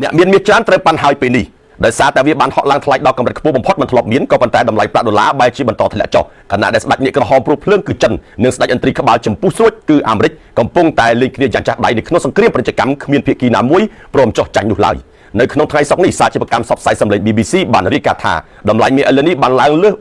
អ្នកមានមាសច្រើនត្រូវប៉ាន់ហើយពេលនេះដោយសារតែវាបានហក់ឡើងថ្លៃដល់កម្រិតខ្ពស់បំផុតមិនធ្លាប់មានក៏ប៉ុន្តែតម្លៃប្រាក់ដុល្លារបែរជាបន្តធ្លាក់ចុះខណៈដែលស្ដេចនាគក្រហមព្រោះភ្លើងគឺចិននិងស្ដេចឥន្ទ្រីក្បាលចម្ពុះស្រួចគឺអាមេរិកកំពុងតែលេងគ្នាយ៉ាងចាស់ដៃនៅក្នុងសង្គ្រាមពាណិជ្ជកម្មគ្មានភាគីណាមួយព្រមចុះចាញ់នោះឡើយនៅក្នុងថ្ងៃសុក្រនេះសាជីវកម្មផ្សព្វផ្សាយសម្លេង BBC បានរាយការណ៍ថាតម្លៃមាសឥឡូវនេះបានឡើងលើស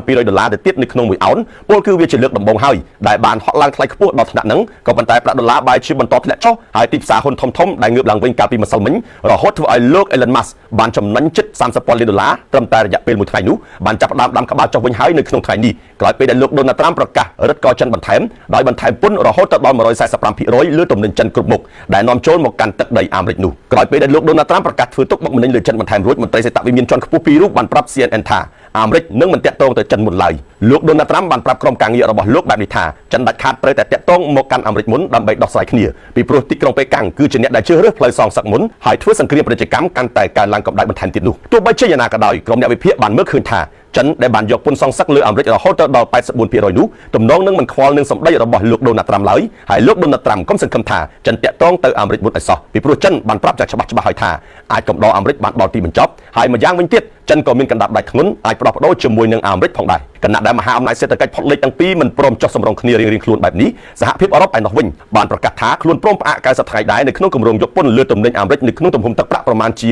$3,200ទៅទៀតនៅក្នុង1អោនពលគឺវាជាលើកដំបូងហើយដែលបានហក់ឡើងថ្លៃខ្ពស់ដល់ថ្នាក់ហ្នឹងក៏ប៉ុន្តែប្រាក់ដុល្លារបែរជាបន្តធ្លាក់ចុះហើយទីផ្សារហ៊ុនធំៗដែលងើបឡើងវិញកាលពីម្សិលមិញរហូតធ្វើឲ្យលោក Elon Musk បានចំណេញជិត$30,000 លានត្រឹមតែរយៈពេល1ថ្ងៃនោះបានចាប់ផ្ដើមដាំក្បាលចុះវិញហើយនៅក្នុងថ្ងៃនេះក្រោយពេលដែលលោក Donald Trump ប្រកាសរឹតកចិនបន្ថែមដោយបន្ថែមពន្ធរហូតដល់145%លើទំនិញចិនគ្រប់មុខដែលនាំចូលមកកាន់ទឹកដីអាមេរិកនោះក្រោយពេលដែលលោក Donald Trump ប្រកាសធ្វើទុកបុកម្នេញលើចិនបន្ថែមរួចមន្ត្រីសេដ្ឋវិមានជាន់ខ្ពស់ពីររូបបានប្រាប់ CNN ថាអាមេរិកនឹងមិនតាក់ទងទៅចិនមុនឡើយលោក Donald Trump បានប្រាប់ក្រុមការងាររបស់លោកបែបនេះថាចិនដាច់ខាតត្រូវតែតាក់ទងមកកាន់អាមេរិកមុនដើម្បីដោះស្រាយគ្នាពីព្រោះទីក្រុងប៉េកាំងគឺជាអ្នកដែលជ្រើសរើសផ្លូវសងសឹកមុនហើយធ្វើសង្គ្រាមពាណិជ្ជកម្មកាន់តែកើនឡើងកម្ដៅបន្ថែមទៀតនោះទោះបីជាយ៉ាងណាក៏ដោយក្រុមអ្នកវិភាគបានមើលឃើញថាចិនដែលបានយកពន្ធសងសឹកលើអាមេរិករហូតដល់84%នោះទំនងនឹងមិនខ្វល់នឹងសម្ដីរបស់លោក Donald Trump ឡើយហើយលោក Donald Trump កុំសង្ឃឹមថាចិនតាក់ទងទៅអាមេរិកមុនឲ្យសោះពីព្រោះចិនបានប្រាប់យ៉ាងច្បាស់ហើយថាអាចកំដរអាមេរិកបានដល់ទីបញ្ចប់ហើយម្យ៉ាងវិញទៀតចិនក៏មានកណ្ដាប់ដាច់ធ្ងន់អាចផ្ដោះប្ដូរជាមួយនឹងអាមេរិកផងដែរគណៈដែលមហាអំណាចសេដ្ឋកិច្ចផុតលេខទាំងពីរមិនព្រមចុះសម្រុងគ្នារៀងៗខ្លួនបែបនេះសហភាពអឺរ៉ុបឯណោះវិញបានប្រកាសថាខ្លួនព្រមផ្អាក90ថ្ងៃដែរនៅក្នុងគម្រោងយកពន្ធលើទំនិញអាមេរិកនៅក្នុងទំហំទឹកប្រាក់ប្រមាណជា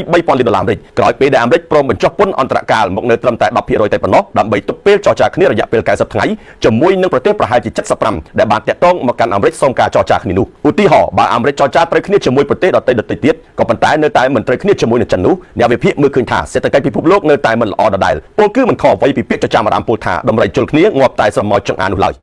$23,000 លានក្រោយពេលដែលអាមេរិកព្រមបញ្ចុះពន្ធអន្តរកាលមកនៅត្រឹមតែ10%តែប៉ុណ្ណោះដើម្បីទប់ពេលចរចាគ្នារយៈពេល90ថ្ងៃជាមួយនឹងប្រទេសប្រហែលជា75ដែលបានតាក់ទងមកកាន់អាមេរិកសូមការចរចាគ្នានោះឧទាហរណ៍បើអាមេរិកចរចាត្រូវគ្នាជាមួយប្រទេសដទៃទៀតក៏ប៉ុន្តែនៅតែមិនត្រូវគ្នាជាមួយនឹងចិននោះអ្នកវិភាគមើលឃើញថាសេដ្ឋកិច្ចពិភពលោកនៅតែមិនល្អដដែលពលគឺមិនខុសអ្វីពីពាក្យចចាមអារ៉ាមពលថាដំរីជុលគ្នាងាប់តែស្រមោចចង្អាននោះឡើយ